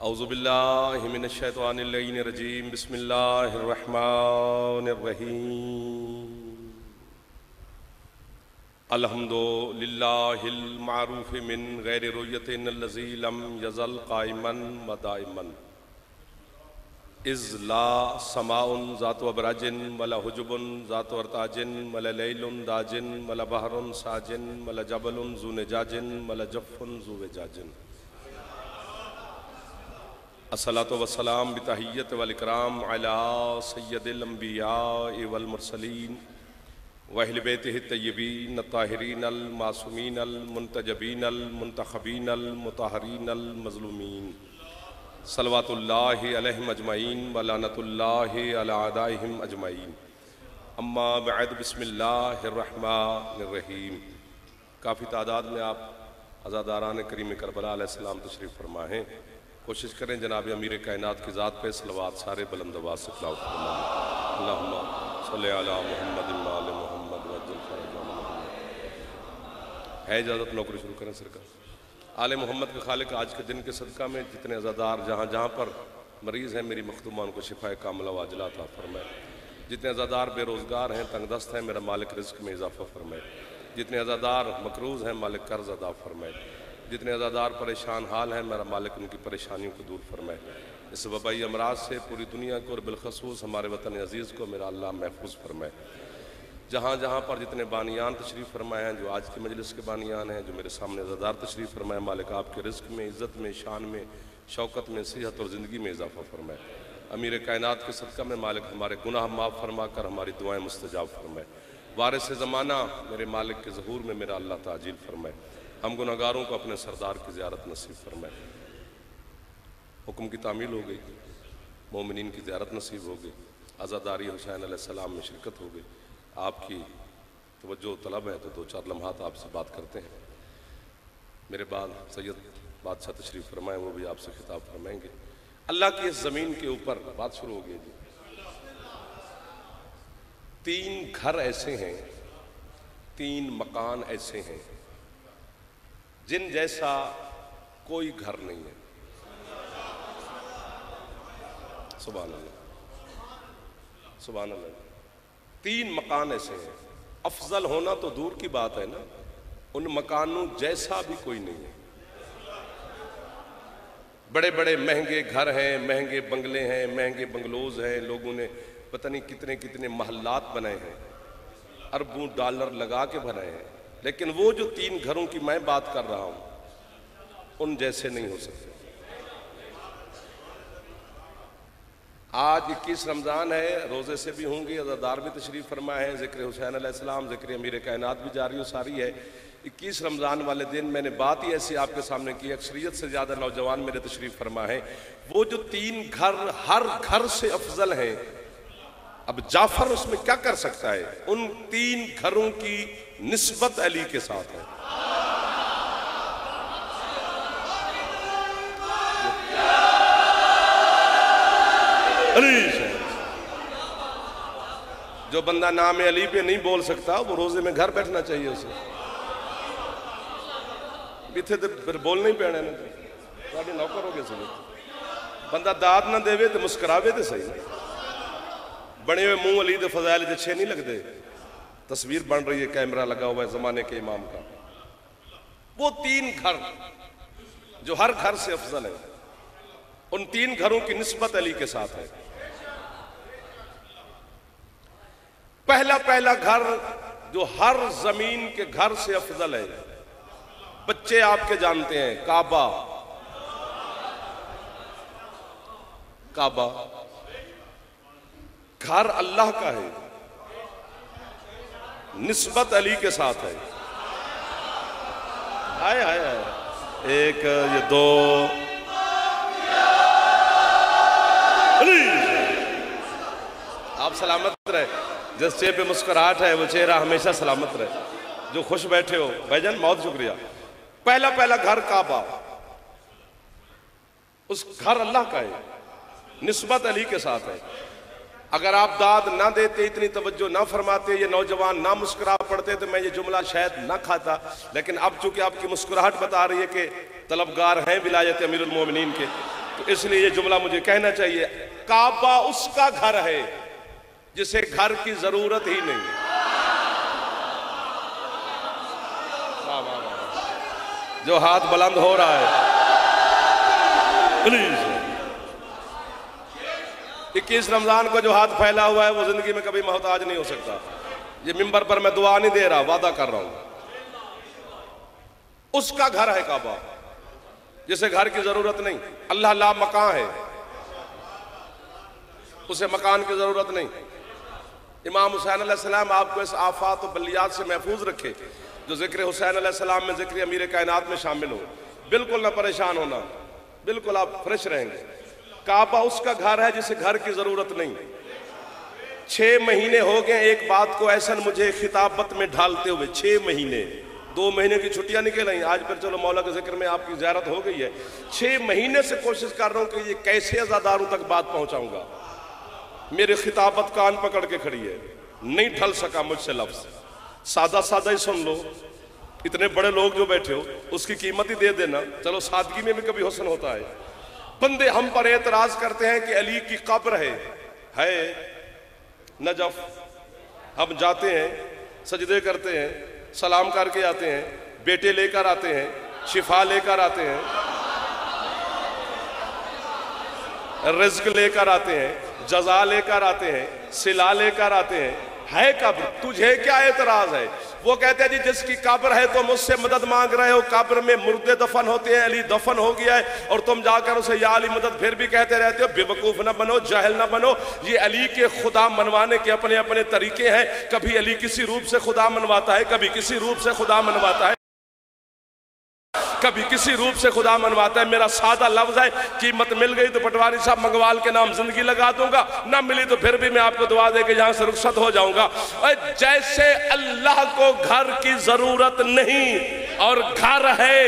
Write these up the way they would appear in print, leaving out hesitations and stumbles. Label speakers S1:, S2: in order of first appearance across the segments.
S1: औज़ुबिल्लाहि मिनश्शैतानिर्रजीम बिस्मिल्लाहिर्रहमानिर्रहीम। अल्हम्दुलिल्लाहिल मारूफ़ि मिन गैरि रुयतिन अल्लज़ी लम यज़ल क़ाइमन व दाइमन इज़ ला समाउन ज़ातु अबराजिन वला हुजुबुन ज़ातु अर्ताजिन वला लैलुन दाजिन वला बहरुन साजिन वला जबलुन ज़ू निजाजिन वला जफ़्फ़ुन ज़ू विजाजिन। अस्सलातु वस्सलाम बितहिय्यत वल इकराम अला सय्यदिल अंबिया वल मुरसलीन व अहले बैतिहि तय्यबीन ताहिरीन अल मासूमीन अल मुंतजबीन अल मुंतखबीन अल मुतहहरीन अल मज़लूमीन सल्लवातुल्लाहि अलैहिम अजमईन व लानतुल्लाहि अला अदाइहिम अजमईन। अम्मा बअद बिस्मिल्लाहिर्रहमानिर्रहीम। काफ़ी तादाद में आप अज़ादारान करीम करबला अलैहिस्सलाम तशरीफ़ फरमा हैं। कोशिश करें जनाब अमीर कायनात की ज़ात पे सलवात सारे बुलंद आवाज़ से तिलावत फरमाएं। अल्लाहुम्मा सल्लि अला मुहम्मद व आले मुहम्मद वअज्जल फरजहुम। है इजाज़त नौकरी शुरू करें सरकार। आले मोहम्मद के खालिक आज के दिन के सदका में जितने अज़ादार जहाँ जहाँ पर मरीज़ हैं मेरी मखदूमा उनको शिफाए कामिला व अजला अता फरमाए। जितने अज़ादार बेरोज़गार हैं तंगदस्त हैं मेरा मालिक रिज़्क़ में इजाफ़ा फरमाए। जितने अज़ादार मकरूज़ हैं मालिक कर्ज़ अदा फरमाए। जितने अज़ादार परेशान हाल हैं मेरा मालिक उनकी परेशानियों को दूर फरमाए। इस वबाई अमराज से पूरी दुनिया को और बिलखसूस हमारे वतन अज़ीज़ को मेरा अल्लाह महफूज फरमाए। जहाँ जहाँ पर जितने बानियान तशरीफ़ फरमाए हैं, जो आज की मजलिस के बानियान हैं, जो मेरे सामने अज़ादार तशरीफ़ फरमाए, मालिक आपके रिज़्क़ में, इज़्ज़त में, शान में, शौकत में, सेहत और ज़िंदगी में इजाफ़ा फरमाए। अमीर कायनात के सदका में मालिक हमारे गुनाह माफ़ फरमा कर हमारी दुआएँ मुस्तजाब फरमाए। वारिस ज़माना मेरे मालिक के ज़हूर में मेरा अल्लाह ताजील फरमाए। हम गुनहगारों को अपने सरदार की ज़ियारत नसीब फरमाए। हुक्म की तामील हो गई, मोमिनीन की ज़ियारत नसीब हो गई, आज़ादारी हुसैन अलैहिस्सलाम में शिरकत हो गई। आपकी तवज्जो तलब है तो दो चार लम्हात आपसे बात करते हैं। मेरे बाद सैयद बादशाह तशरीफ़ फरमाएँ, वो भी आपसे खिताब फरमाएंगे। अल्लाह की इस ज़मीन के ऊपर बात शुरू हो गई जी। 3 घर ऐसे हैं, 3 मकान ऐसे हैं जिन जैसा कोई घर नहीं है। सुभान अल्लाह, सुभान अल्लाह। 3 मकान ऐसे हैं, अफजल होना तो दूर की बात है ना, उन मकानों जैसा भी कोई नहीं है। बड़े बड़े महंगे घर हैं, महंगे बंगले हैं, महंगे बंगलोज हैं, लोगों ने पता नहीं कितने कितने महल्लात बनाए हैं, अरबों डॉलर लगा के बनाए हैं, लेकिन वो जो 3 घरों की मैं बात कर रहा हूं उन जैसे नहीं हो सकते। आज 21 रमज़ान है, रोज़े से भी होंगे, अज़ादार भी तशरीफ़ फरमा है, ज़िक्र हुसैन अलैहिस्सलाम, ज़िक्र अमीर कायनात भी जारी व सारी है। 21 रमज़ान वाले दिन मैंने बात ही ऐसी आपके सामने की, अक्सरियत से ज़्यादा नौजवान मेरे तशरीफ़ फरमा है। वो जो 3 घर हर घर से अफजल हैं, अब जाफर उसमें क्या कर सकता है? उन 3 घरों की निस्बत अली के साथ है। अली जो बंदा नाम अली पे नहीं बोल सकता वो रोजे में घर बैठना चाहिए उसे। इतने तो फिर बोलना ही पैना ना, तो नौकर हो गए सभी। बंदा दाद ना देवे तो मुस्कुरावे तो सही। बने हुए मुंह अली दे फजाइल अच्छे नहीं लगते। तस्वीर बन रही है, कैमरा लगा हुआ है जमाने के इमाम का। वो 3 घर जो हर घर से अफजल है, उन 3 घरों की निस्बत अली के साथ है। पहला घर जो हर जमीन के घर से अफजल है, बच्चे आपके जानते हैं, काबा। काबा घर अल्लाह का है, निस्बत अली के साथ है। हाय हाय हाय, 1 ये 2 अली। आप सलामत रहे, जिस चेहरे पे मुस्कुराहट है वो चेहरा हमेशा सलामत रहे। जो खुश बैठे हो भाईजान, बहुत शुक्रिया। पहला घर काबा, उस घर अल्लाह का है, निस्बत अली के साथ है। अगर आप दाद ना देते, इतनी तवज्जो ना फरमाते, ये नौजवान ना मुस्कुरा पड़ते तो मैं ये जुमला शायद ना खाता। लेकिन अब चूंकि आपकी मुस्कुराहट बता रही है कि तलबगार हैं विलायत अमीरुल मोमिनीन के, तो इसलिए ये जुमला मुझे कहना चाहिए, काबा उसका घर है जिसे घर की जरूरत ही नहीं। वाह वाह वाह, जो हाथ बुलंद हो रहा है प्लीज। 21 रमजान को जो हाथ फैला हुआ है वो जिंदगी में कभी मोहताज नहीं हो सकता। ये मिंबर पर मैं दुआ नहीं दे रहा, वादा कर रहा हूं। उसका घर है काबा जिसे घर की जरूरत नहीं। अल्लाह ला मकान है, उसे मकान की जरूरत नहीं। इमाम हुसैन अलैहिस्सलाम आपको इस आफात और बलियात से महफूज रखे जो जिक्र हुसैन अलैहिस्सलाम में जिक्र अमीर कायनात में शामिल हो। बिल्कुल ना परेशान होना, बिल्कुल आप फ्रेश रहेंगे। काबा उसका घर है जिसे घर की जरूरत नहीं। 6 महीने हो गए एक बात को ऐसा मुझे खिताबत में ढालते हुए। 6 महीने, 2 महीने की छुट्टियां निकल आई, आज फिर चलो मौला के जिक्र में आपकी ज़ियारत हो गई है। 6 महीने से कोशिश कर रहा हूं कि ये कैसे अज़ादारों तक बात पहुंचाऊंगा। मेरी खिताबत कान पकड़ के खड़ी है, नहीं ढल सका मुझसे लफ्ज। सादा सादा ही सुन लो, इतने बड़े लोग जो बैठे हो उसकी कीमत ही दे देना। चलो सादगी में भी कभी हुस्न होता है। बंदे हम पर एतराज करते हैं कि अली की कब्र है नजफ। हम जाते हैं, सजदे करते हैं, सलाम करके आते हैं, बेटे लेकर आते हैं, शिफा लेकर आते हैं, रिज्क लेकर आते हैं, जजा लेकर आते हैं, सिला लेकर आते हैं। है कब्र, तुझे क्या एतराज है? वो कहते हैं जी जिसकी कब्र है तुम उससे मदद मांग रहे हो। कब्र में मुर्दे दफन होते हैं, अली दफन हो गया है और तुम जाकर उसे या अली मदद फिर भी कहते रहते हो। बेवकूफ ना बनो, जाहिल ना बनो। ये अली के खुदा मनवाने के अपने अपने तरीके हैं। कभी अली किसी रूप से खुदा मनवाता है, कभी किसी रूप से खुदा मनवाता है, कभी किसी रूप से खुदा मनवाता है। मेरा सादा लफ्ज है, कीमत मिल गई तो पटवारी साहब मंगवाल के नाम जिंदगी लगा दूंगा, ना मिली तो फिर भी मैं आपको दुआ दे के यहां से रुखसत हो जाऊंगा। जैसे अल्लाह को घर की जरूरत नहीं और घर है,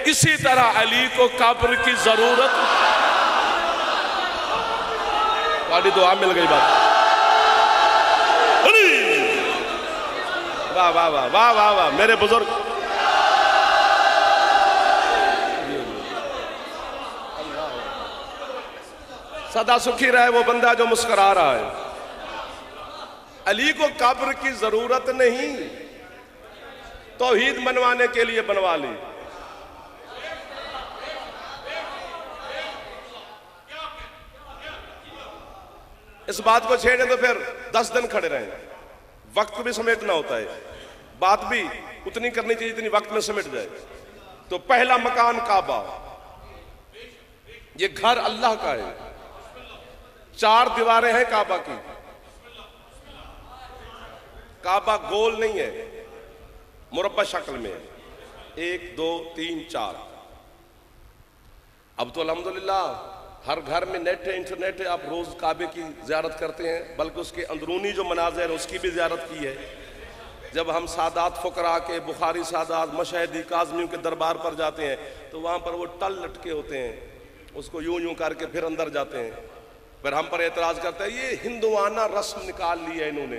S1: इसी तरह अली को कब्र की जरूरत। वाली दुआ मिल गई बात। वाह वाह वाह वाह वाह वाह मेरे बुजुर्ग। सदा सुखी रहे वो बंदा जो मुस्कुरा रहा है। अली को कब्र की जरूरत नहीं, तौहीद मनवाने के लिए बनवा ली। इस बात को छेड़े तो फिर 10 दिन खड़े रहें। वक्त भी समेटना होता है, बात भी उतनी करनी चाहिए जितनी वक्त में समेट जाए। तो पहला मकान काबा, ये घर अल्लाह का है। 4 दीवारें हैं काबा की। काबा गोल नहीं है, मुरब्बा शक्ल में है। 1 2 3 4। अब तो अल्हम्दुलिल्लाह हर घर में नेट है, इंटरनेट है। आप रोज काबे की ज़ियारत करते हैं, बल्कि उसके अंदरूनी जो मनाज़िर है उसकी भी ज़ियारत की है। जब हम सादात फुकरा के, बुखारी सादात, मशहदी, काज़मियों के दरबार पर जाते हैं तो वहाँ पर वो टल लटके होते हैं, उसको यूं यूं करके फिर अंदर जाते हैं। फिर हम पर एतराज करते हैं ये हिंदुआना रस्म निकाल ली है इन्होंने।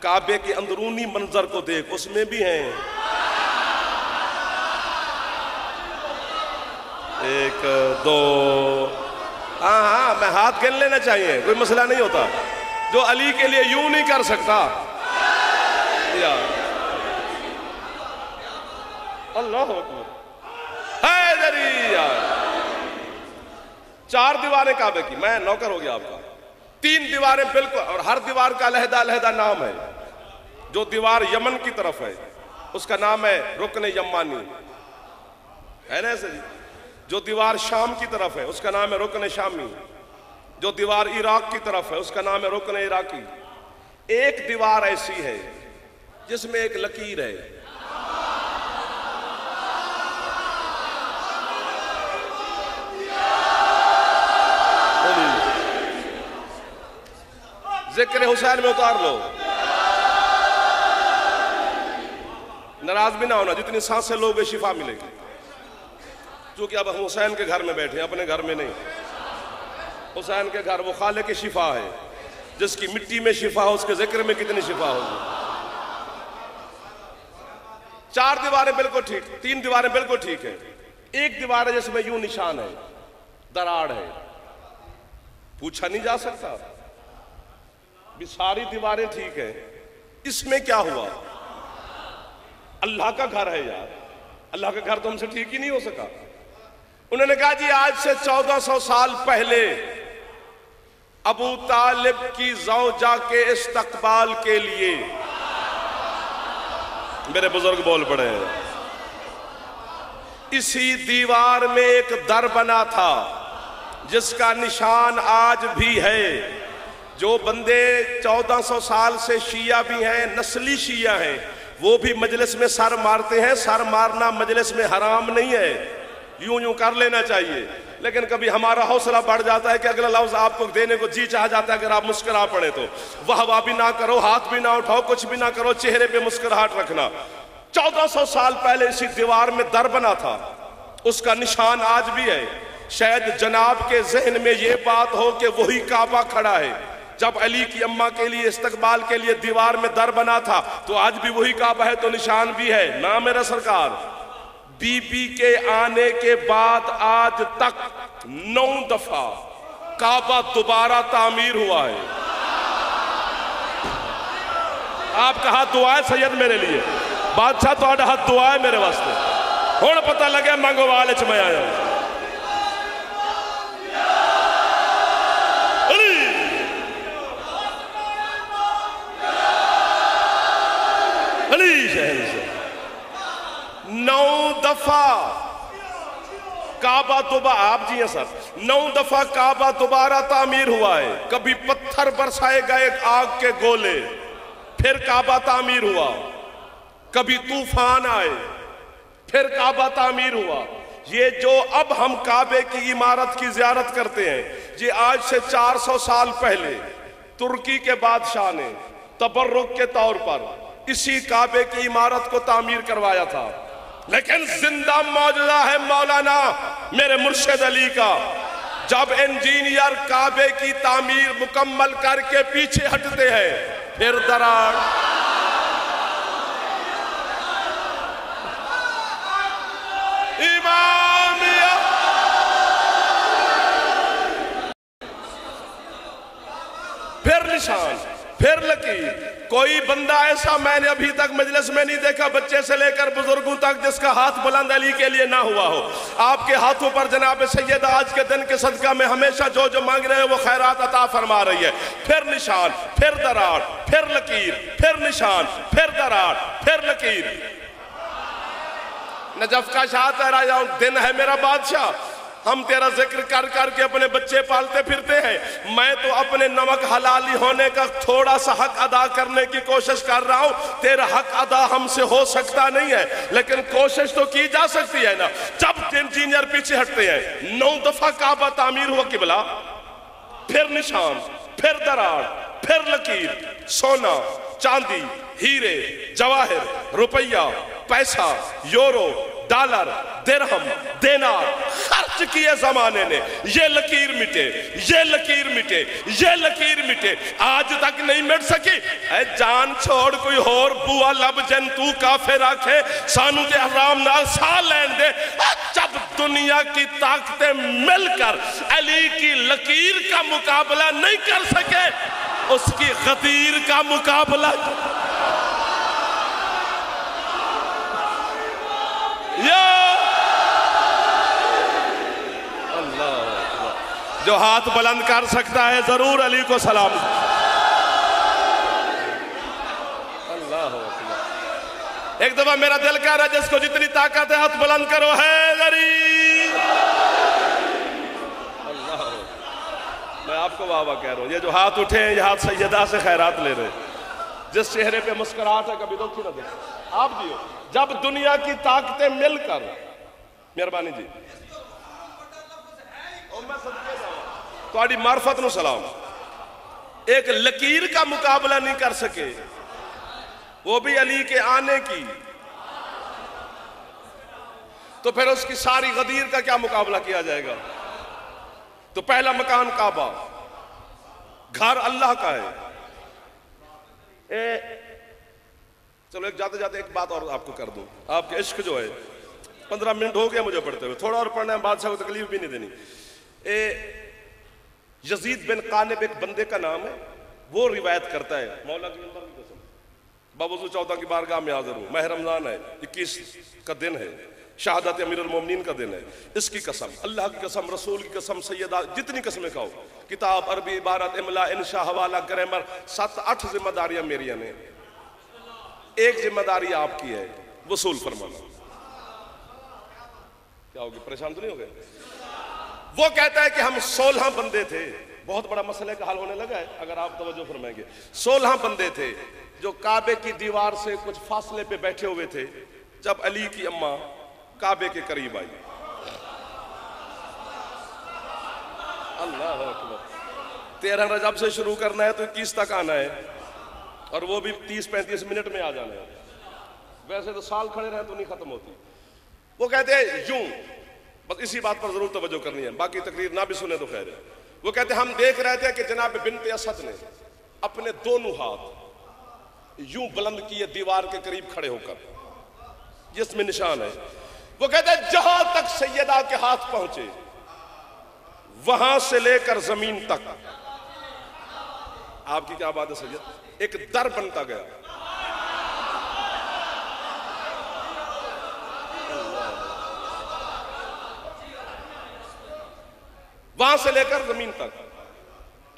S1: काबे के अंदरूनी मंजर को देख, उसमें भी हैं 1 2। हाँ, मैं हाथ गिन लेना चाहिए, कोई मसला नहीं होता। जो अली के लिए यूं नहीं कर सकता यार। अल्लाह अकबर है यार। 4 दीवारें काबे की, मैं नौकर हो गया आपका। 3 दीवारें बिल्कुल, और हर दीवार का अलहदा अलहदा नाम है। जो दीवार यमन की तरफ है उसका नाम है रुकन यमानी, है ना ऐसे जी। जो दीवार शाम की तरफ है उसका नाम है रुकन शामी। जो दीवार इराक की तरफ है उसका नाम है रुकन इराकी। एक दीवार ऐसी है जिसमें एक लकीर है। जिक्र हुसैन में उतार लो, नाराज भी ना होना। जितनी सांसें लोगे शिफा मिलेगी। क्योंकि अब हम हुसैन के घर में बैठे हैं, अपने घर में नहीं। हुसैन के घर वो खाले की शिफा है। जिसकी मिट्टी में शिफा हो उसके जिक्र में कितनी शिफा होगी। 4 दीवारें बिल्कुल ठीक, 3 दीवारें बिल्कुल ठीक है। एक दीवार है जिसमें यूं निशान है, दराड़ है, पूछा नहीं जा सकता भी सारी दीवारें ठीक है, इसमें क्या हुआ? अल्लाह का घर है यार, अल्लाह का घर तो हमसे ठीक ही नहीं हो सका। उन्होंने कहा जी आज से 1400 साल पहले अबू तालिब की ज़ौजा के इस्तकबाल के लिए, मेरे बुजुर्ग बोल पड़े हैं, इसी दीवार में एक दर बना था जिसका निशान आज भी है। जो बंदे 1400 साल से शिया भी हैं, नस्ली शिया हैं, वो भी मजलिस में सर मारते हैं। सर मारना मजलिस में हराम नहीं है, यूं यूं कर लेना चाहिए, लेकिन कभी हमारा हौसला बढ़ जाता है कि अगला लफ्ज आपको देने को जी चाह जाता है, अगर आप मुस्कुरा पड़े तो वाह वाह भी ना करो, हाथ भी ना उठाओ, कुछ भी ना करो, चेहरे पे मुस्कुराहट रखना। 1400 साल पहले इसी दीवार में दर बना था, उसका निशान आज भी है। शायद जनाब के जहन में ये बात हो कि वही काबा खड़ा है। जब अली की अम्मा के लिए इस्तकबाल के लिए दीवार में दर बना था तो आज भी वही काबा है, तो निशान भी है ना मेरा सरकार। बीबी के आने के बाद आज तक 9 दफा काबा दोबारा तामीर हुआ है। आपका हाथ दुआ है सैयद मेरे लिए, बादशाह तो हाथ दुआ है मेरे वास्ते। हुण पता लगे मंगो वाले च मैं आया। अली शहर से 9 दफा काबा दोबारा, आप जी हैं सर, 9 दफा काबा दोबारा तामीर हुआ है। कभी पत्थर बरसाए गए आग के गोले, फिर काबा तामीर हुआ। कभी तूफान आए, फिर काबा तामीर हुआ। ये जो अब हम काबे की इमारत की जियारत करते हैं, ये आज से 400 साल पहले तुर्की के बादशाह ने तबर्रुक के तौर पर इसी काबे की इमारत को तामीर करवाया था। लेकिन जिंदा मौजूदा है मौलाना मेरे मुर्शिद अली का। जब इंजीनियर काबे की तामीर मुकम्मल करके पीछे हटते हैं, फिर दरार, इमामिया, फिर निशान, फिर लकीर। कोई बंदा ऐसा मैंने अभी तक मजलिस में नहीं देखा, बच्चे से लेकर बुजुर्गों तक, जिसका हाथ बुलंद अली के लिए ना हुआ हो। आपके हाथों पर जनाब सैयद आज के दिन के सदका में हमेशा जो जो मांग रहे हैं वो खैरात अता फरमा रही है। फिर निशान, फिर दरार, फिर लकीर, फिर निशान, फिर दरार, फिर लकीर। नजफ का शाह तेरा दिन है मेरा बादशाह, हम तेरा जिक्र कर करके अपने बच्चे पालते फिरते हैं। मैं तो अपने नमक हलाली होने का थोड़ा सा हक अदा करने की कोशिश कर रहा हूं। तेरा हक अदा हमसे हो सकता नहीं है, लेकिन कोशिश तो की जा सकती है ना। जब इंजीनियर पीछे हटते हैं, 9 दफा काबा तामीर हुआ किबला, फिर निशान, फिर दरार, फिर लकीर। सोना, चांदी, हीरे, जवाहिर, रुपया, पैसा, यूरो, डॉलर, दिरहम, देनार खर्च किए जमाने ने। ये लकीर मिटे, ये लकीर मिटे, ये लकीर मिटे, आज तक नहीं मिट सकी। जान छोड़ कोई होर बुआ लब जन तू काफिर आखे सानू ते हराम नाल सा लैन दे। जब दुनिया की ताकतें मिलकर अली की लकीर का मुकाबला नहीं कर सके, उसकी गदीर का मुकाबला अल्लाह। जो हाथ बुलंद कर सकता है जरूर अली को सलाम। अल्लाह। एक दफा मेरा दिल कह रहा है जिसको जितनी ताकत है हाथ बुलंद करो, है गरीब। अल्लाह। मैं आपको वाह वाह कह रहा हूं, ये जो हाथ उठे हैं ये हाथ सैयदा से खैरात ले रहे, जिस चेहरे पे मुस्कुराहट है कभी दुख ही ना देखो आप दियो। जब दुनिया की ताकतें मिलकर, मेहरबानी जी, थोड़ी मार्फत नु सलाम, एक लकीर का मुकाबला नहीं कर सके, वो भी अली के आने की, तो फिर उसकी सारी गदीर का क्या मुकाबला किया जाएगा। तो पहला मकान काबा, घर अल्लाह का है। चलो एक जाते जाते एक बात और आपको कर दूं। आपके इश्क जो है 15 मिनट हो गया मुझे पढ़ते हुए, थोड़ा और पढ़ना है, बादशाह को तकलीफ भी नहीं देनी। यजीद बिन कानिब एक बंदे का नाम है, वो रिवायत करता है, मौला की नंबर की कसम, बावजूद 14 की बारगाह में हाजिर हूं, माह रमजान है, 21 का दिन है, शहादत अमीरुल मोमिनीन का दिन है, इसकी कसम, अल्लाह की कसम, रसूल की कसम, सैयदा, जितनी कसमें खाओ, किताब, अरबी, इबारत, इमला, इंशा, हवाला, ग्रामर, 7-8 जिम्मेदारियां मेरी ने, एक जिम्मेदारी आपकी है, वसूल फरमाना। क्या होगी, परेशान तो नहीं हो गए? वो कहता है कि हम 16 बंदे थे, बहुत बड़ा मसले का हल होने लगा है अगर आप तवज्जो फरमाएंगे। 16 बंदे थे जो काबे की दीवार से कुछ फासले पे बैठे हुए थे, जब अली की अम्मा काबे के करीब आई। अल्लाह अकबर। 13 रजब से शुरू करना है तो 21 तक आना है, और वो भी 30-35 मिनट में आ जाना है। वैसे तो साल खड़े रहे तो नहीं खत्म होती। वो कहते हैं यूं, बस इसी बात पर जरूर तवज्जो करनी है, बाकी तकरीर ना भी सुने तो खैर है। वो कहते हम देख रहे थे कि जनाब बिन्त असद ने अपने दोनों हाथ यूं बुलंद किए दीवार के करीब खड़े होकर, जिसमें निशान है। वो कहते हैं जहां तक सैयदा के हाथ पहुंचे, वहां से लेकर जमीन तक, आपकी क्या बात है सैयद, एक दर बनता गया। वहां से लेकर जमीन तक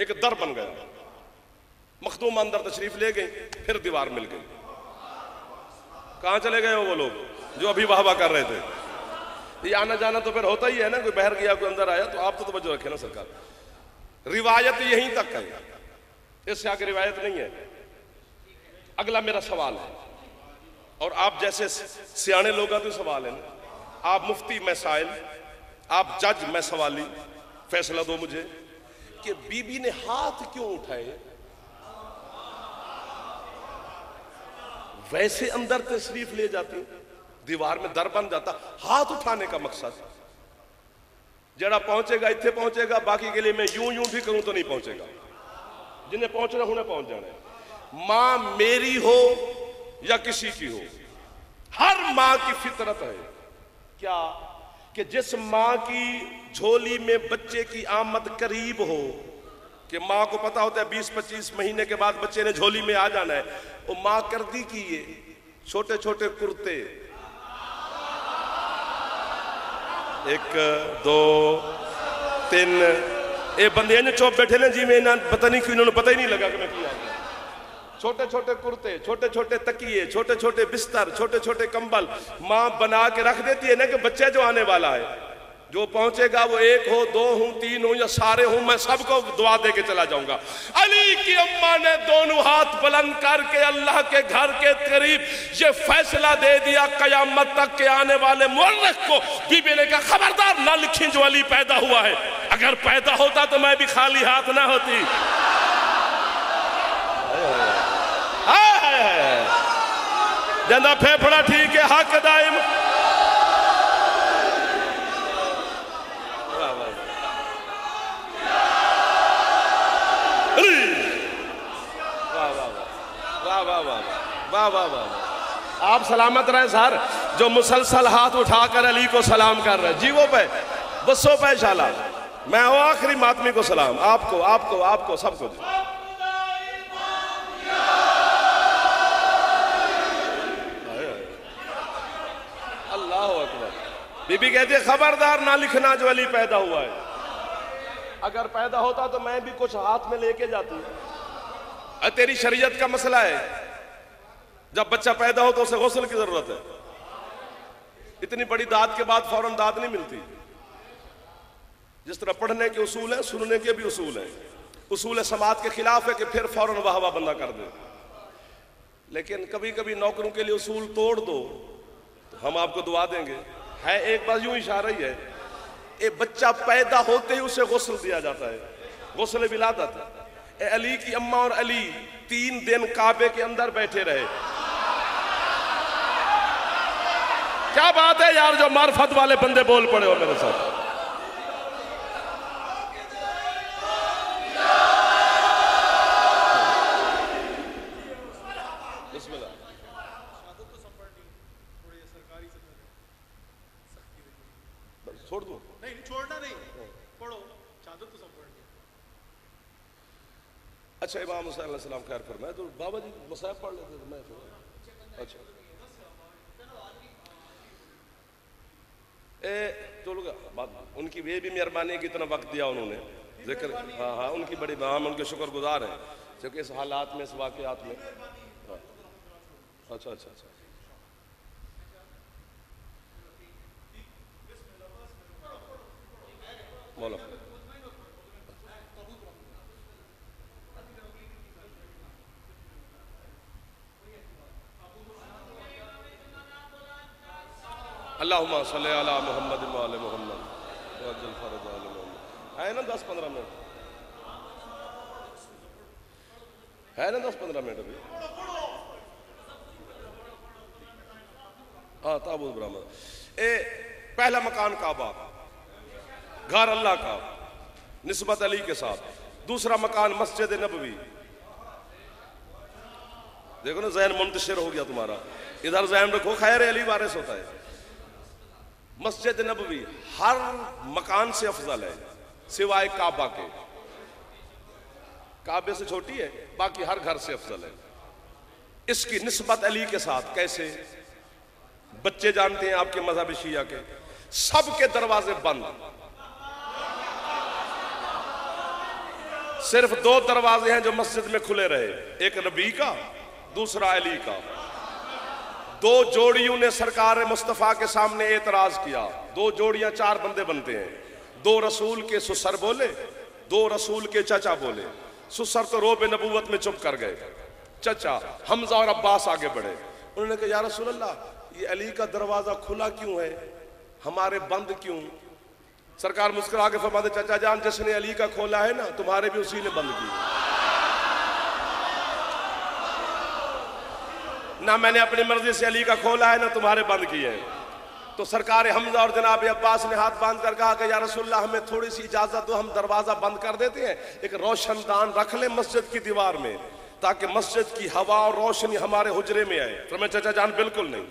S1: एक दर बन गया। मखदूम अंदर तशरीफ ले गई, फिर दीवार मिल गई। कहां चले गए हो वो लोग जो अभी वाह वाह कर रहे थे? ये आना जाना तो फिर होता ही है ना, कोई बाहर गया कोई अंदर आया, तो आप तो तवज्जो रखें ना सरकार। रिवायत यहीं तक है, इससे आगे रिवायत नहीं है। अगला मेरा सवाल है, और आप जैसे सियाने लोग हैं तो सवाल है ना, आप मुफ्ती मैं साइल, आप जज मैं सवाली, फैसला दो मुझे कि बीबी ने हाथ क्यों उठाए? वैसे अंदर तशरीफ ले जाती, दीवार में दर बन जाता, हाथ उठाने का मकसद जरा पहुंचेगा इत्थे पहुंचेगा, बाकी के लिए मैं यूं यूं भी करूं तो नहीं पहुंचेगा। जिन्हें पहुंचना उन्हें पहुंच जाना है। मां मेरी हो या किसी की हो, हर मां की फितरत है क्या कि जिस मां की झोली में बच्चे की आमद करीब हो, कि मां को पता होता है 20-25 महीने के बाद बच्चे ने झोली में आ जाना है, वो मां कर दी कि ये छोटे छोटे कुर्ते, 1 2 3 ये बंदे ने चौप बैठे ने जी में पता नहीं क्यों, इन्होंने पता ही नहीं लगा कि मैं किया। छोटे छोटे कुर्ते, छोटे छोटे तकिए, छोटे छोटे बिस्तर, छोटे छोटे कंबल मां बना के रख देती है ना कि बच्चा जो आने वाला है, जो पहुंचेगा वो 1 हो 2 हो 3 हो या सारे हो, मैं सबको दुआ दे के चला जाऊंगा। अली की अम्मा ने दोनों हाथ बुलंद करके अल्लाह के घर के करीब ये फैसला दे दिया, कयामत तक के आने वाले मुअर्रिख को बीबी ने कहा खबरदार ना लिखी जो अली पैदा हुआ है, अगर पैदा होता तो मैं भी खाली हाथ ना होती। जंदा फेफड़ा ठीक है, हक दाइम। वाह वाह वाह, आप सलामत रहे सर, जो मुसलसल हाथ उठाकर अली को सलाम कर रहे, जीवो पे बसों पे शाला, मैं वो आखिरी मातमी को सलाम, आपको आपको आपको सबको। अल्लाह अकबर। बीबी कहती है खबरदार ना लिखना जो अली पैदा हुआ है, अगर पैदा होता तो मैं भी कुछ हाथ में लेके जाती। तेरी शरीयत का मसला है, जब बच्चा पैदा हो तो उसे गुस्ल की जरूरत है, इतनी बड़ी दाद के बाद फौरन दाद नहीं मिलती। जिस तरह पढ़ने के उसूल हैं, सुनने के भी उसूल हैं। उसूल समाज के खिलाफ है कि फिर फौरन वाह वाह बंदा कर दे, लेकिन कभी कभी नौकरों के लिए उसूल तोड़ दो तो हम आपको दुआ देंगे। है एक बात यूं इशारा ही है, एक बच्चा पैदा होते ही उसे गुस्ल दिया जाता है, गुस्ल विलादत। अली की अम्मा और अली 3 दिन काबे के अंदर बैठे रहे। क्या बात है यार, जो मार्फत वाले बंदे बोल पड़े हो मेरे साथ। छोड़ दो, नहीं छोड़ना नहीं, पढ़ो। अच्छा, इमाम हुसैन अलैहिस्सलाम खैर फरमाए तो बाबा जी मसाइब पढ़ लेते तो मैं अच्छा तो बात उनकी ये भी मेहरबानी की इतना वक्त दिया उन्होंने जिक्र। हाँ हाँ, उनकी बड़ी हम उनके शुक्रगुजार हैं क्योंकि इस हालात में, इस वाक़यात में। हाँ। अच्छा अच्छा अच्छा, बोलो। अल्लाहुम्मा सल्ली अला मुहम्मद व आले मुहम्मद वअज्जल फरज आले मुहम्मद। है ना 10-15 मिनट, है ना 10-15 मिनट अभी। हाँ, ताबूत बरामद। पहला मकान काबा, घर अल्लाह का निस्बत अली के साथ। दूसरा मकान मस्जिद नबवी। देखो ना, जहन मुंतशिर हो गया तुम्हारा, इधर जहन रखो, खैर अली वारिस होता है। मस्जिद नबवी हर मकान से अफजल है सिवाय काबा के। काबे से छोटी है, बाकी हर घर से अफजल है। इसकी निस्बत अली के साथ कैसे? बच्चे जानते हैं आपके मजहब शिया के, सबके दरवाजे बंद, सिर्फ 2 दरवाजे हैं जो मस्जिद में खुले रहे, एक नबी का, दूसरा अली का। 2 जोड़ियों ने सरकार मुस्तफ़ा के सामने एतराज किया। 2 जोड़ियां 4 बंदे बनते हैं। 2 रसूल के सुसर बोले, 2 रसूल के चचा बोले। सुसर तो रोब नबूवत में चुप कर गए, चचा हमजा और अब्बास आगे बढ़े। उन्होंने कहा, या रसूल अल्लाह, ये अली का दरवाजा खुला क्यों है, हमारे बंद क्यों? सरकार मुस्कुरा के फरमाते, चचा जान, जिसने अली का खोला है ना, तुम्हारे भी उसी ने बंद किया। ना मैंने अपनी मर्जी से अली का खोला है, ना तुम्हारे बंद किए हैं। तो सरकार हमजा और जनाब अब्बास ने हाथ बांध कर कहा कि या रसूलल्लाह, हमें थोड़ी सी इजाजत दो, हम दरवाजा बंद कर देते हैं, एक रोशनदान रख ले मस्जिद की दीवार में, ताकि मस्जिद की हवा और रोशनी हमारे हुजरे में आए। तो मैं चचा जान, बिल्कुल नहीं।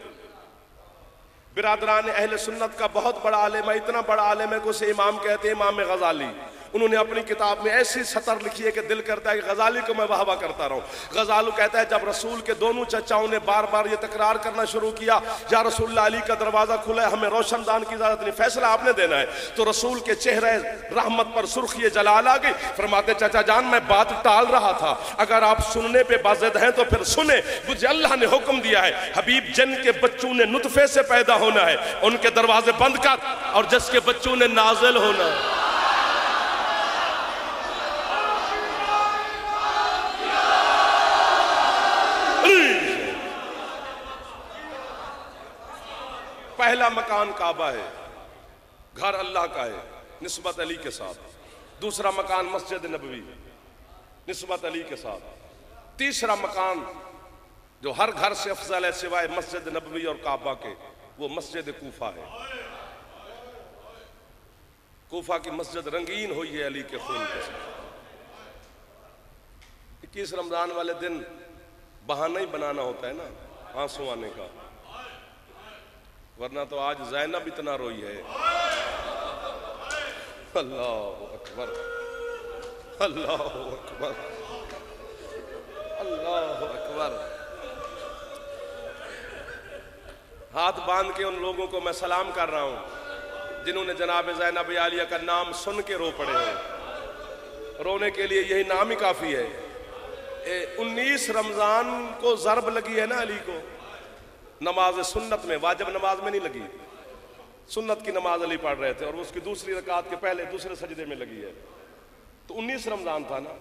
S1: बिरादरान अहले सुन्नत का बहुत बड़ा आलिम है, इतना बड़ा आलिम है कि उसे इमाम कहते हैं, इमाम गजाली। उन्होंने अपनी किताब में ऐसी सतर लिखी है कि दिल करता है कि गजाली को मैं वाहवा करता रहूं। गजालू कहता है, जब रसूल के दोनों चचाओं ने बार बार ये तकरार करना शुरू किया, या रसूलुल्लाह, अली का दरवाजा खुला है, हमें रोशनदान की इजाजत नहीं, फैसला आपने देना है, तो रसूल के चेहरे रहमत पर सुर्खी जलाल आ गई। फरमाते, चचा जान, मैं बात टाल रहा था, अगर आप सुनने पे बाजिद हैं तो फिर सुने। मुझे अल्लाह ने हुक्म दिया है, हबीब जिनके बच्चों ने नुतफे से पैदा होना है, उनके दरवाजे बंद कर, और जिसके बच्चों ने नाजिल होना है। पहला मकान काबा है, घर अल्लाह का है, निस्बत अली के साथ। दूसरा मकान मस्जिद नबवी, निस्बत अली के साथ। तीसरा मकान जो हर घर से अफजल है सिवाय मस्जिद नबवी और काबा के, वो मस्जिद कूफा है। कूफा की मस्जिद रंगीन हुई है अली के खून के साथ। 21 रमजान वाले दिन बहाना ही बनाना होता है ना आंसू आने का, वरना तो आज ज़ैनब इतना रोई है। अल्लाह अकबर, अल्लाह अकबर, अल्लाह अकबर। हाथ बांध के उन लोगों को मैं सलाम कर रहा हूं जिन्होंने जनाब ज़ैनब आलिया का नाम सुन के रो पड़े हैं। रोने के लिए यही नाम ही काफी है। 19 रमजान को ज़रब लगी है ना अली को, नमाज सुन्नत में, वाजिब नमाज में नहीं लगी, सुन्नत की नमाज अली पढ़ रहे थे और उसकी दूसरी रकात के पहले दूसरे सजदे में लगी है। तो 19 रमजान था ना।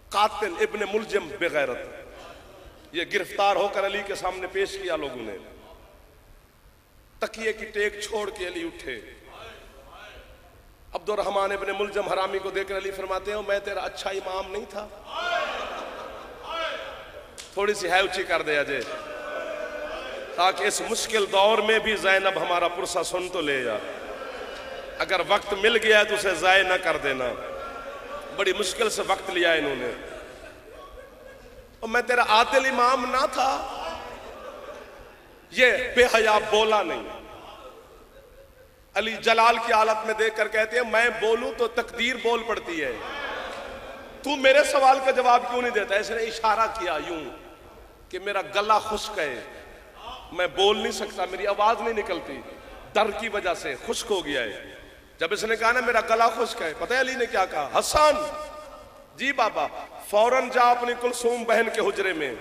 S1: कातिल इब्ने मुलजिम बेगैरत, ये गिरफ्तार होकर अली के सामने पेश किया लोगों ने। तकिए की टेक छोड़ के अली उठे। अब्दुर्रहमान इब्ने मुलजिम हरामी को देखकर अली फरमाते हो, मैं तेरा अच्छा इमाम नहीं था? थोड़ी सी है ऊंची कर दे अजय, ताकि इस मुश्किल दौर में भी ज़ैनब हमारा पुरसा सुन तो ले यार। अगर वक्त मिल गया है तो उसे ज़ाय ना कर देना। बड़ी मुश्किल से वक्त लिया इन्होंने। और मैं तेरा आदिल इमाम ना था? ये बेहया बोला नहीं। अली जलाल की हालत में देखकर कहते हैं मैं बोलूं तो तकदीर बोल पड़ती है, तू मेरे सवाल का जवाब क्यों नहीं देता। इसने इशारा किया यूं कि मेरा गला खुश्क है, मैं बोल नहीं सकता, मेरी आवाज नहीं निकलती, डर की वजह से खुश्क हो गया है। जब इसने कहा ना मेरा गला खुश्क है, पता है अली ने क्या कहा? हसन जी बाबा, फौरन जा अपनी कुलसूम बहन के हुजरे में,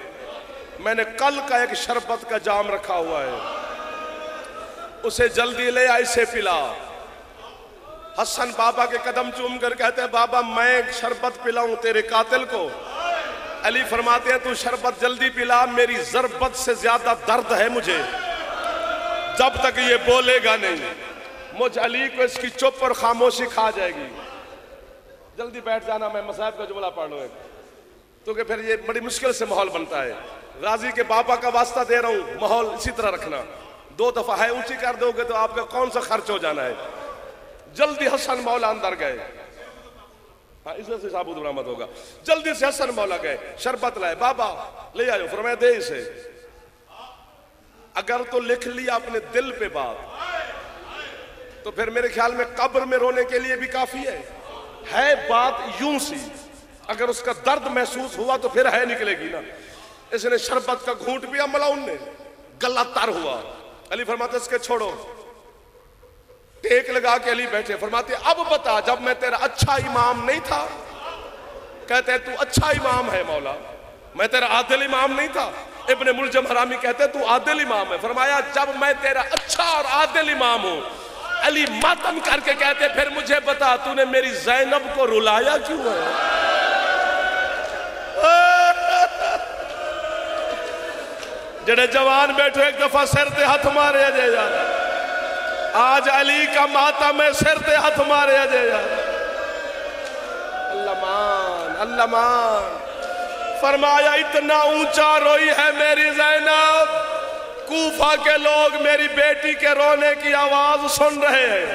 S1: मैंने कल का एक शरबत का जाम रखा हुआ है, उसे जल्दी ले आ, इसे पिला। हसन बाबा के कदम चूम कर कहते हैं बाबा मैं शरबत पिलाऊं तेरे कातिल को? अली फरमाते हैं तू शरबत जल्दी पिला, मेरी जरबत से ज्यादा दर्द है मुझे, जब तक ये बोलेगा नहीं मुझ अली को इसकी चुप और खामोशी खा जाएगी। जल्दी बैठ जाना, मैं मसाहब का जुमला पढ़ लूँ, क्योंकि फिर ये बड़ी मुश्किल से माहौल बनता है। गाजी के बाबा का वास्ता दे रहा हूँ, माहौल इसी तरह रखना। 2 दफा है ऊंची कर दोगे तो आपका कौन सा खर्च हो जाना है। जल्दी हसन मौला अंदर गए, हाँ इससे साबुत बरामद होगा। जल्दी से हसन मौला गए, शरबत लाए, बाबा ले आयो, फरमाया दे इसे। अगर तो लिख लिया अपने दिल पे बात तो फिर मेरे ख्याल में कब्र में रोने के लिए भी काफी है बात यूं सी, अगर उसका दर्द महसूस हुआ तो फिर है निकलेगी ना। इसने शरबत का घूंट पिया, मलाउन ने गला तर हुआ। अली फरमाते इसके छोड़ो, टेक लगा के अली बैठे, फरमाते अब बता जब मैं तेरा अच्छा इमाम नहीं था? कहते तू अच्छा इमाम है मौला, मैं तेरा आदिल इमाम नहीं था? इब्ने मुलजम हरामी कहते तू आदिल इमाम है। फरमाया जब मैं तेरा अच्छा और आदिल इमाम हूं। अली मातम करके कहते फिर मुझे बता तूने मेरी ज़ैनब को रुलाया क्यों है? जड़े जवान बैठे एक दफा सिर ते हाथ मारे अजय यार, आज अली का मातम है, सिर ते हाथ मारे अजय यार। अल्लाह मान, अल्लाह मान। फरमाया इतना ऊंचा रोई है मेरी ज़ैनब, कूफा के लोग मेरी बेटी के रोने की आवाज सुन रहे हैं।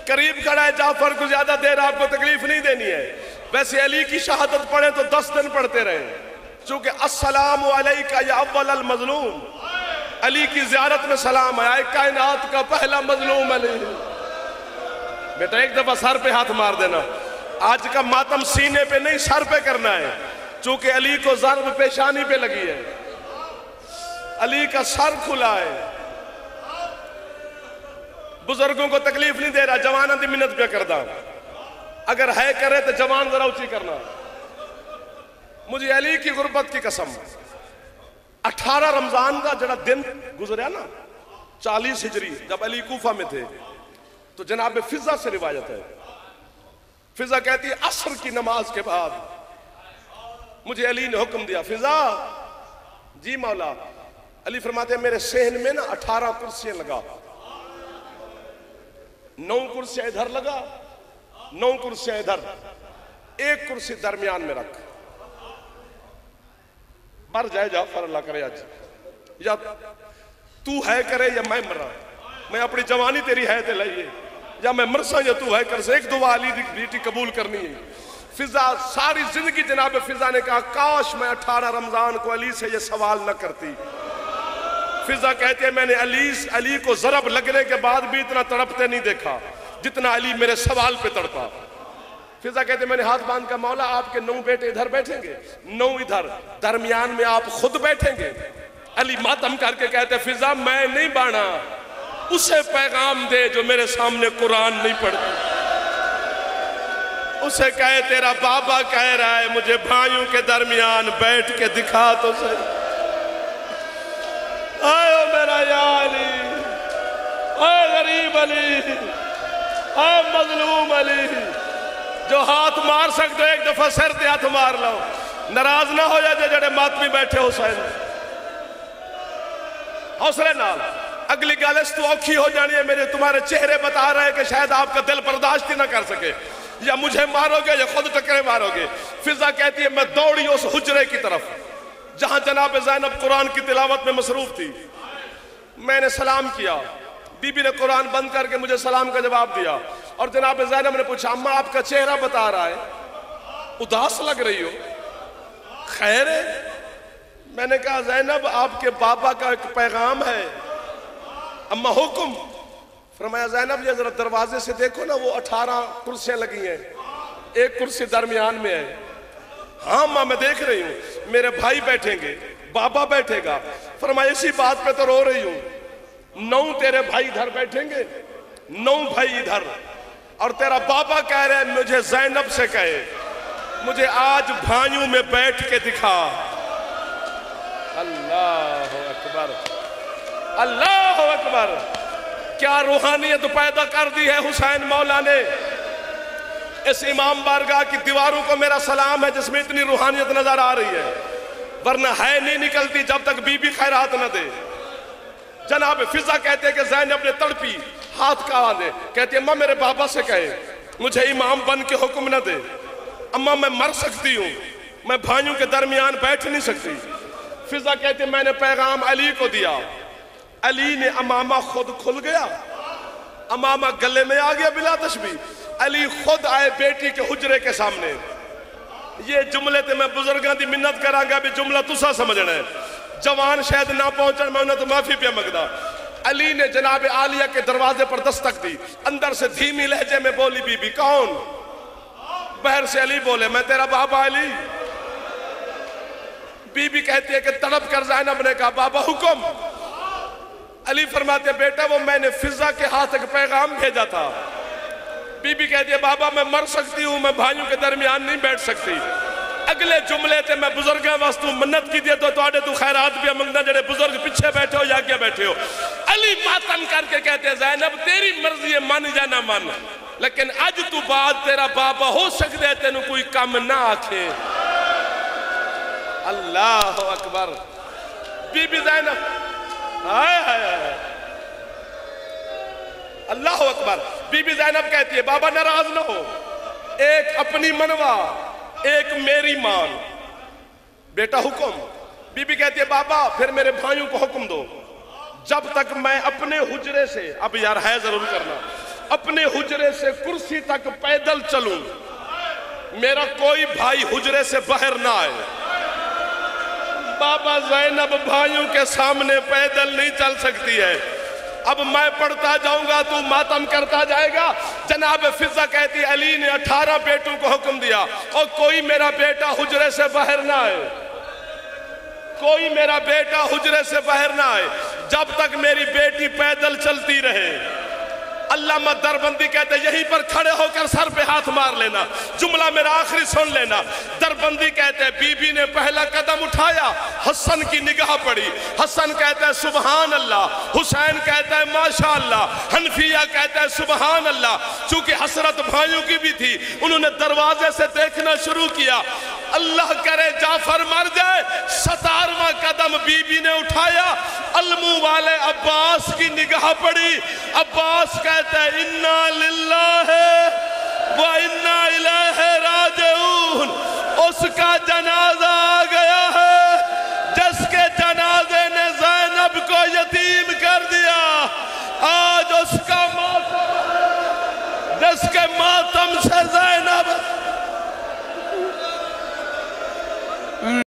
S1: करीब खड़ा है जाफर को, ज्यादा देर आपको तकलीफ नहीं देनी है। वैसे अली की शहादत पढ़े तो 10 दिन पढ़ते रहे, चूंकि अस्सलामु अलैका या अव्वल अल मजलूम, अली की ज़ियारत में सलाम आया, कायनात का पहला मजलूम अली। बेटा एक दफा सर पे हाथ मार देना। आज का मातम सीने पे नहीं सर पे करना है, चूंकि अली को ज़र्ब पेशानी पे लगी है, अली का सर खुला है। बुजुर्गों को तकलीफ नहीं दे रहा, जवाना की मिन्नत पे करदा, अगर है करे तो जवान जरा ऊंची करना। मुझे अली की गुर्बत की कसम, 18 रमजान का जरा दिन गुजरा ना 40 हिजरी, जब अली कूफा में थे तो जनाब फिजा से रिवायत है, फिजा कहती है असर की नमाज के बाद मुझे अली ने हुक्म दिया, फिजा जी मौला। अली फरमाते हैं मेरे सहन में ना 18 कुर्सियां लगा, 9 कुर्सियां इधर लगा, 9 कुर्सियां इधर, 1 कुर्सी दरमियान में रख। मर जाए जाफर अल्लाह करे आज, या तू है करे या मैं मरा, मैं अपनी जवानी तेरी है ते लाइए, या मैं मरसा या तू है कर से। एक दुआ अली दी बेटी कबूल करनी है। फिजा सारी जिंदगी जनाब फिजा ने कहा काश मैं 18 रमजान को अली से ये सवाल न करती। फिजा कहते हैं मैंने अली को जरब लगने के बाद भी इतना तड़पते नहीं देखा जितना अली मेरे सवाल पे तड़पा। फिजा कहते मैंने हाथ बांध का मौला आपके 9 बेटे इधर बैठेंगे, 9 इधर, दरमियान में आप खुद बैठेंगे। अली मातम करके कहते फिजा मैं नहीं बाना, उसे पैगाम दे जो मेरे सामने कुरान नहीं पढ़ती, उसे कहे तेरा बाबा कह रहा है मुझे भाइयों के दरमियान बैठ के दिखा तो सही। आयो मेरा या अली, आए गरीब अली, आए मजलूम अली, जो हाथ मार सकते हो एक दफा सिर ते हाथ मार लो, नाराज ना हो जाए जड़े मातमी बैठे हुसैन। हौसले नाल अगली गल इस तो औखी हो जानी है, मेरे तुम्हारे चेहरे बता रहे हैं कि शायद आपका दिल बर्दाश्त ही ना कर सके, या मुझे मारोगे या खुद टकरे मारोगे। फिजा कहती है मैं दौड़ी उस हुजरे की तरफ जहां जनाब ज़ैनब कुरान की तिलावत में मसरूफ थी। मैंने सलाम किया, बीबी ने कुरान बंद करके मुझे सलाम का जवाब दिया, और जनाब ज़ैनब ने पूछा अम्मा आपका चेहरा बता रहा है उदास लग रही हो, खैर है? मैंने कहा ज़ैनब आपके बाबा का एक पैगाम है। अम्मा हुक्म? फरमाया ज़ैनब ये जरा दरवाजे से देखो ना, वो 18 कुर्सियां लगी हैं, एक कुर्सी दरमियान में है। हाँ माँ मैं देख रही हूँ, मेरे भाई बैठेंगे, बाबा बैठेगा। फरमाया इसी बात पे तो रो रही हूँ, 9 तेरे भाई इधर बैठेंगे, 9 भाई इधर, और तेरा बाबा कह रहे हैं मुझे ज़ैनब से कहे मुझे आज भाइयों में बैठ के दिखा। अल्लाह अकबर, अल्लाह अकबर। क्या रूहानियत पैदा कर दी है हुसैन मौला ने। इस इमाम बारगाह की दीवारों को मेरा सलाम है जिसमें इतनी रूहानियत नजर आ रही है, वरना है नहीं निकलती जब तक बीबी खैरात न दे। जनाब फिजा कहते हैं कि ज़ैनब ने तड़पी, हाथ का दे, कहती है अम्मा मेरे बाबा से कहे मुझे इमाम बन के हुक्म न दे, अम्मा मैं मर सकती हूँ, मैं भाइयों के दरमियान बैठ नहीं सकती। फिजा कहते मैंने पैगाम अली को दिया, अली ने अमामा खुद खुल गया, अमामा गले में आ गया बिला तशबी। अली खुद आए बेटी के हुजरे के सामने। ये जुमले ते मैं बुजुर्गों की मिन्नत करांगा भी जुमला तुसा समझना है, जवान शायद ना पहुंचन मैं उन्हें तो माफी पे मंगदा। अली ने जनाब आलिया के दरवाजे पर दस्तक दी, अंदर से धीमी लहजे में बोली बीबी कौन? बाहर से अली बोले मैं तेरा बाबा अली। बीबी कहती है कि तड़प कर ज़ैनब ने कहा बाबा हुक्म। अली फरमाते बेटा वो मैंने फिजा के हाथ एक पैगाम भेजा था। बीबी कहती है बाबा मैं मर सकती हूँ, मैं भाइयों के दरमियान नहीं बैठ सकती। अगले जुमले थे मैं बुजुर्गों वास्तु मन्नत की दिए तो तुहाडे तू खैरात भी मंगना, जेडे बुजुर्ग पीछे बैठे हो या क्या बैठे हो। अली मातम करके कहते ज़ैनब तेरी मर्जी है, मन या ना मन, लेकिन अज तू बाद तेरा बाबा हो सकता है तेन कोई कम ना आखे। अल्लाह अकबर। बीबी ज़ैनब हाय हाय हाय अल्लाह अकबर। बीबी ज़ैनब कहती है बाबा नाराज ना हो, एक अपनी मनवा एक मेरी मान, बेटा हुक्म। बीबी कहती है बाबा फिर मेरे भाइयों को हुक्म दो, जब तक मैं अपने हुजरे से, अब यार है जरूर करना, अपने हुजरे से कुर्सी तक पैदल चलूं, मेरा कोई भाई हुजरे से बाहर ना आए। बाबा ज़ैनब भाइयों के सामने पैदल नहीं चल सकती है, अब मैं पढ़ता जाऊंगा तू मातम करता जाएगा। जनाब फिजा कहती अली ने 18 बेटों को हुक्म दिया और कोई मेरा बेटा हुजरे से बाहर ना आए, कोई मेरा बेटा हुजरे से बाहर ना आए जब तक मेरी बेटी पैदल चलती रहे। अल्लामा दरबंदी कहते यहीं पर खड़े होकर सर पे हाथ मार लेना। जुमला मेरा आखिरी सुन लेना। दरबंदी कहते हैं बीबी ने पहला कदम उठाया, हसन की निगाह पड़ी, हसन कहता है सुबहान अल्लाह, हुसैन कहता है माशा अल्लाह, हनफिया कहता है सुबहान अल्लाह। चूंकि हसरत भाइयों की भी थी, उन्होंने दरवाजे से देखना शुरू किया। अल्लाह करे जाफर मर जाए, 17वां कदम बीबी ने उठाया, अलमू वाले अब्बास की निगाह पड़ी। अब्बास कहता है इन्ना लिल्लाह